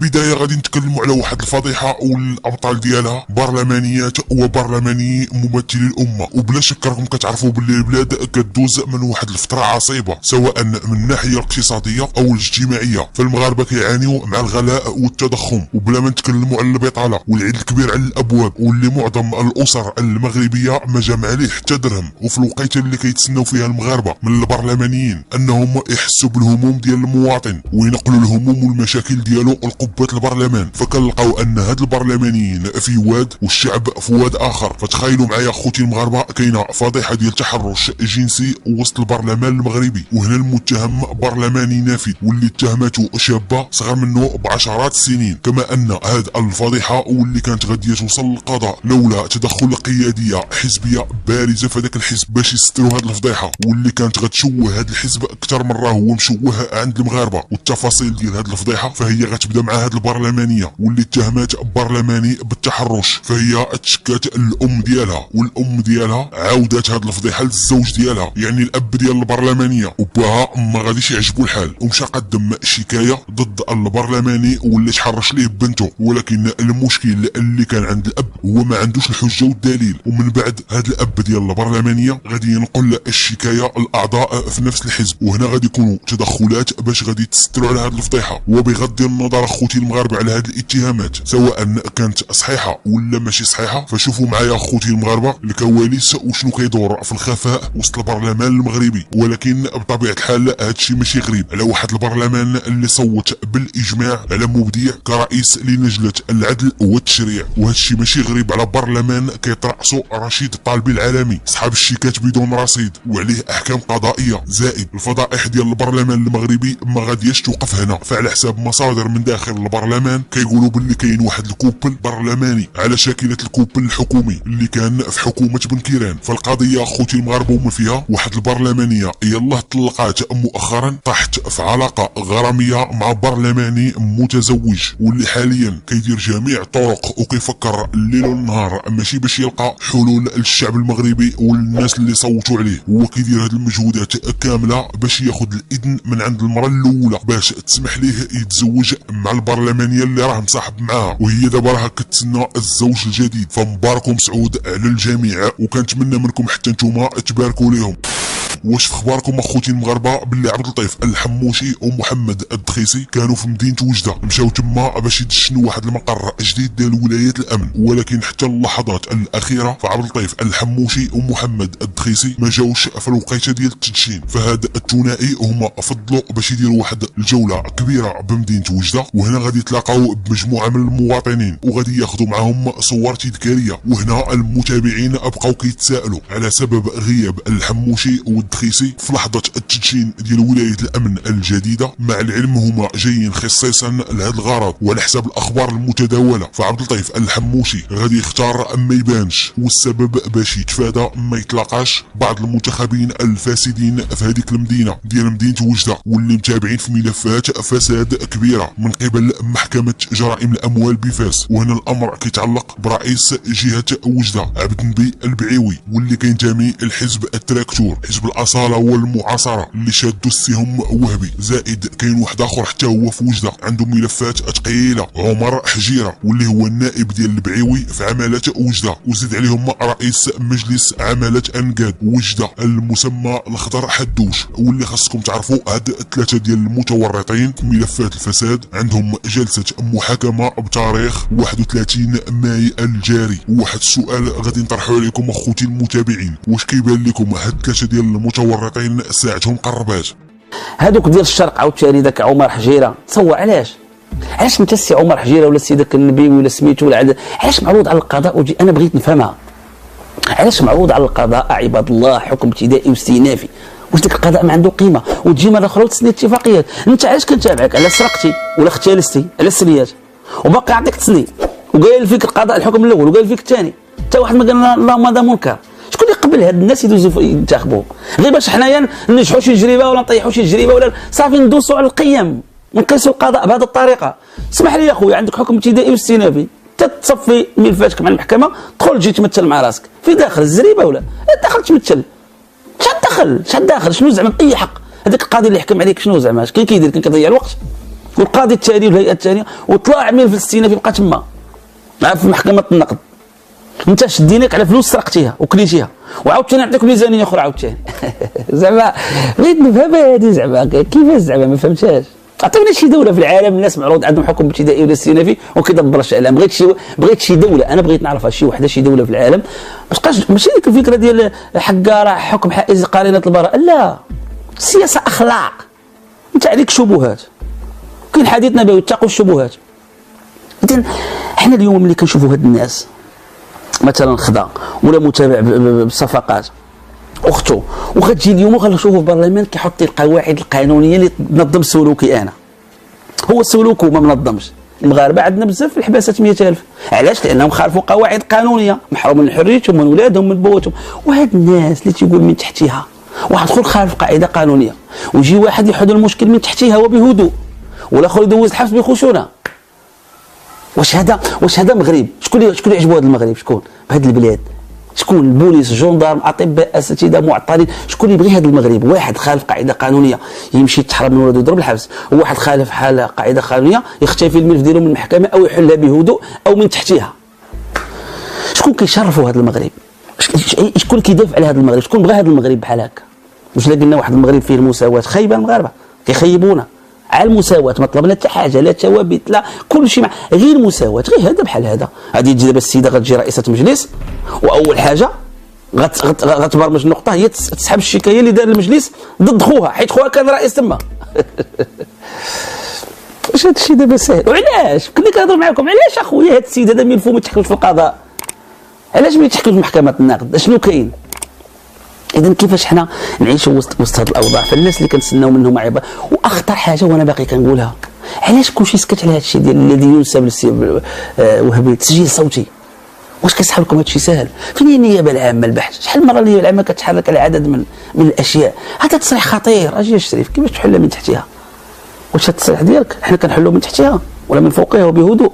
البدايه غادي نتكلموا على واحد الفضيحه والابطال ديالها برلمانيات وبرلماني ممثلي الامه، وبلا شك راكم كتعرفوا باللي البلاد كدوز من واحد الفتره عصيبه سواء من الناحيه الاقتصاديه او الاجتماعيه، فالمغاربه كيعانيوا مع الغلاء والتضخم، وبلا ما نتكلموا على البطاله والعيد الكبير على الابواب، واللي معظم الاسر المغربيه ما جمع عليه حتى درهم، وفي الوقيته اللي كيتسناو فيها المغاربه من البرلمانيين انهم يحسوا بالهموم ديال المواطن وينقلوا الهموم والمشاكل ديالو لقبه البرلمان، فكنلقاو ان هاد البرلمانيين في واد والشعب في واد اخر. فتخيلوا معايا خوتي المغاربه كاينه فضيحه ديال تحرش جنسي وسط البرلمان المغربي، وهنا المتهم برلماني نافذ واللي اتهمته شابه صغر منه بعشرات السنين، كما ان هاد الفضيحه واللي كانت غاديه توصل للقضاء لولا تدخل قياديه حزبيه بارزه في هذاك الحزب باش يستروا هاد الفضيحه، واللي كانت غتشوه هاد الحزب اكثر من راه هو مشوه عند المغاربه. والتفاصيل ديال هاد الفضيحه فهي غتبدا مع هاد البرلمانيه واللي اتهمات برلماني بالتحرش، فهي تشكات الام ديالها، والام ديالها عاودات هاد الفضيحه للزوج ديالها، يعني الاب ديال البرلمانيه، وباها ما غاديش يعجبو الحال ومشى قدم شكايه ضد البرلماني واللي تحرش ليه بنته. ولكن المشكل اللي كان عند الاب هو ما عندوش الحجه والدليل، ومن بعد هاد الاب ديال البرلمانيه غادي ينقل الشكايه الاعضاء في نفس الحزب، وهنا غادي يكونوا تدخلات باش غادي تستروا على هاد الفضيحه. وبغض النظر اخوتي المغاربه على هاد الاتهامات سواء كانت صحيحه ولا ماشي صحيحه، فشوفوا معايا اخوتي المغاربه الكواليس وشنو كيدور في الخفاء وسط البرلمان المغربي. ولكن بطبيعه الحال هادشي ماشي غريب على واحد البرلمان اللي صوت بالاجماع على مبدع كرئيس للجنه العدل والتشريع، وهادشي ماشي غريب على برلمان كيترأسو رشيد الطالبي العالمي صحاب الشيكات بدون رصيد وعليه احكام قضائيه. زائد الفضائح ديال البرلمان المغربي ما غادياش توقف هنا، فعلى حساب مصادر من داخل البرلمان كيقولوا باللي كاين واحد الكوبل برلماني على شاكله الكوبل الحكومي اللي كان في حكومه بن كيران. فالقضيه اخوتي المغاربه وما فيها واحد البرلمانيه يلاه طلقات مؤخرا طاحت في علاقه غراميه مع برلماني متزوج، واللي حاليا كيدير جميع الطرق وكيفكر الليل والنهار ماشي باش يلقى حلول للشعب المغربي والناس اللي صوتوا عليه، هو كيدير هاد المجهودات كامله باش ياخذ الاذن من عند المراه الاولى باش تسمح ليه يتزوج مع البرلمانيه اللي راه مصاحب معاها، وهي دابا راه كتسنى الزوج الجديد. فمبارك ومسعود على الجميع، وكنتمنى منكم حتى نتوما تباركوا ليهم. واش في اخباركم اخوتي المغاربه باللي عبد اللطيف الحموشي ومحمد الدخيسي كانوا في مدينه وجده، مشاو تما باش يدشنوا واحد المقر جديد ديال ولايه الامن، ولكن حتى اللحظات الاخيره فعبد اللطيف الحموشي ومحمد الدخيسي ما جاوش في الوقيته ديال التدشين. فهاد الثنائي هما فضلوا باش يديروا واحد الجوله كبيره بمدينه وجده، وهنا غادي يتلاقاو بمجموعه من المواطنين وغادي ياخذوا معهم صور تذكاريه. وهنا المتابعين بقاو كيتسائلوا على سبب غياب الحموشي والدخيسي في لحظه التدشين ديال ولايه الامن الجديده، مع العلم هما جايين خصيصا لهذا الغرض. وعلى حساب الاخبار المتداوله فعبد اللطيف الحموشي غادي يختار ما يبانش، والسبب باش يتفادى ما يتلاقاش بعض المنتخبين الفاسدين في هذيك المدينه ديال مدينه وجده، واللي متابعين في ملفات فساد كبيره من قبل محكمه جرائم الاموال بفاس. وهنا الامر كيتعلق برئيس جهه وجده عبد النبي البعيوي، واللي كينتمي لحزب التراكتور، حزب الاصاله والمعاصره اللي شادوا السهم وهبي. زائد كاين واحد اخر حتى هو في وجده عنده ملفات ثقيله، عمر حجيره، واللي هو النائب ديال البعيوي في عماله وجده، وزيد عليهم رئيس مجلس عماله انقاد وجده المسمى الخضر حدوش. واللي خاصكم تعرفوا هاد الثلاثه ديال المتورطين في ملفات الفساد عندهم جلسه محاكمه بتاريخ 31 ماي الجاري. وواحد السؤال غادي نطرحه عليكم اخوتي المتابعين، واش كيبان لكم هاد الثلاثه ديال المتورطين ساعتهم قربات؟ هادوك ديال الشرق عاوتاني داك عمر حجيره تصور علاش انت السي عمر حجيره ولا السي داك النبي ولا سميتو ولا علاش معروض على القضاء؟ وجي انا بغيت نفهمها، علاش معروض على القضاء عباد الله حكم ابتدائي واستئنافي؟ واش داك القضاء ما عنده قيمه؟ وتجي مره اخرى وتسني اتفاقيات. انت علاش كنتابعك على سرقتي ولا اختلستي على السريات وباقي عندك تسني وقايل فيك القضاء الحكم الاول وقايل فيك الثاني، حتى واحد ما قال اللهم هذا منكر. شكون اللي قبل هاد الناس يدوزوا ينتخبوا غير باش حنايا ننجحوا شي تجربه ولا نطيحوا شي تجربه ولا صافي ندوسوا على القيم ونقيسوا القضاء بهذه الطريقه؟ اسمح لي يا خويا، عندك حكم ابتدائي واستئنافي، تصفي ملفاتك مع المحكمه، تدخل تجي تمثل مع راسك في داخل الزريبه ولا داخل تمثل. شحال داخل شنو زعما اي حق؟ هذاك القاضي اللي حكم عليك شنو زعما كاين كيدير؟ كان كيضيع الوقت والقاضي الثاني والهيئه الثانيه، وطلع ملف السينافي بقى تما في محكمه النقد. انت شديناك على فلوس سرقتيها وكليتيها، وعاوتاني نعطيك ميزانيه اخرى عاوتاني. زعما بغيت نفهم هذه، زعما كيفاش زعما ما فهمتهاش. عطينا شي دوله في العالم الناس معروض عندهم حكم ابتدائي ولا استئنافي وكيدبر الشأن. بغيت شي دوله، انا بغيت نعرفها شي وحده، شي دوله في العالم باش ماشي ديك الفكره ديال حقا راه حكم حائز قرينه البراءه، لا، السياسه اخلاق. انت عليك شبهات، كاين حديث نبوي اتقوا الشبهات. اذا حنا اليوم ملي كنشوفوا هاد الناس مثلا خدا ولا متابع بالصفقات اخته، وغتجي اليوم وغنشوفوا في البرلمان كيحط القواعد القانونيه اللي تنظم سلوكي انا. هو سلوكه ما منظمش. المغاربه عندنا بزاف في الحباسات 100,000، علاش؟ لانهم خالفوا قواعد قانونيه، محروم من حريتهم، من ولادهم، من بواتهم. وهاد الناس اللي تيقول من تحتها واحد اخر خالف قاعده قانونيه، ويجي واحد يحل المشكل من تحتها وبهدوء، والاخر يدوز الحبس بخشونه. واش هذا مغرب؟ شكون اللي يعجبو هذا المغرب؟ شكون بهاد البلاد؟ شكون؟ البوليس، الجندارم، اطباء، اساتذه، معطلين. شكون اللي يبغي هذا المغرب؟ واحد خالف قاعده قانونيه يمشي يتحرم من ولده يضرب الحبس، وواحد خالف قاعده قانونيه يختفي الملف ديالو من المحكمه او يحلها بهدوء او من تحتها. شكون كيشرفوا هذا المغرب؟ شكون كيدافع على هذا المغرب؟ شكون بغى هذا المغرب بحال هكا؟ واش لا قلنا واحد المغرب فيه المساواه؟ خايبه المغاربه كيخيبونا على المساواة، ما طلبنا حتى حاجه، لا توابيت لا كل شيء، غير المساواة، غير هذا بحال هذا. غادي تجي دابا السيده غتجي رئيسه مجلس، واول حاجه غتبرمج النقطه هي تسحب الشكايه اللي دار المجلس ضد خوها، حيت خوها كان رئيس تما. واش هذا الشيء دابا ساهل؟ وعلاش كنا كنهضر معاكم علاش اخويا هذا السيد هذا ملفو ما يتحكمش في القضاء؟ علاش ما يتحكمش في محكمه النقد؟ اشنو كاين؟ اذا كيفاش حنا نعيشوا وسط هذه الاوضاع؟ فالناس اللي كنتسناو منهم عباد. واخطر حاجه وانا باقي كنقولها، علاش كلشي سكت على هذا الشيء ديال الذي ينسب للسي وهبي التسجيل الصوتي؟ واش كيصحاب لكم هذا الشيء ساهل؟ فين هي النيابه العامه البحث؟ شحال من مره النيابه العامه كتحرك على عدد من الاشياء. هذا تصريح خطير. اجي الشريف كيفاش تحلها من تحتها؟ واش التصريح ديالك حنا كنحلوه من تحتها ولا من فوقها وبهدوء؟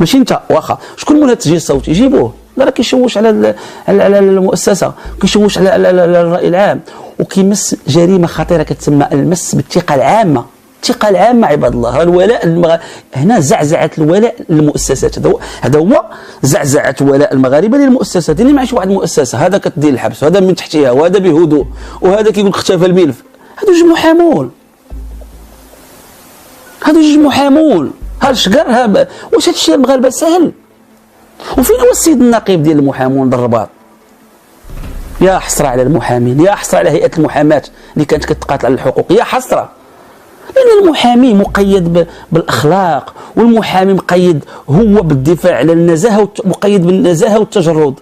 ماشي انت واخا شكون مول هذا التسجيل الصوتي؟ جيبوه، راه كيشوش على المؤسسه، كيشوش على الراي العام، وكيمس جريمه خطيره كتسمى المس بالثقه العامه. الثقه العامه عباد الله، راه الولاء هنا زعزعت الولاء للمؤسسات. هذا هو زعزعت ولاء المغاربه للمؤسسات. اللي معيش واحد المؤسسه هذا كتدير الحبس، هذا من تحتها، وهذا بهدوء، وهذا كيقول لك اختفى الملف. هادو جوج محامون، هادو جوج محامون. هذا الشقر واش هاد الشيء المغاربه سهل؟ وفين هو السيد النقيب ديال المحامون بالرباط؟ يا حسره على المحامين، يا حسره على هيئه المحاماه اللي كانت كتقاتل على الحقوق، يا حسره. لان المحامي مقيد بالاخلاق، والمحامي مقيد هو بالدفاع على النزاهه، مقيد بالنزاهه والتجرد.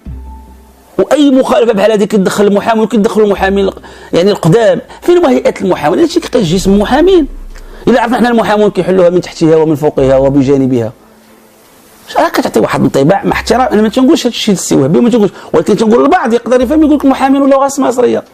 واي مخالفه بحال هذه كتدخل المحامي وكيدخل المحامين يعني القدام. فين هو هيئه المحاماه؟ هادشي كيقيس جسم محامين. الا عرفنا حنا المحامون كيحلوها من تحتها ومن فوقها وبجانبها، راه كتعطي واحد الانطباع مع احترام. انا ما تنقولش هذا الشيء للسي وهبي، ما تنقولش، ولكن تنقول البعض يقدر يفهم، يقول لك المحامين ولاو غاس مصريه.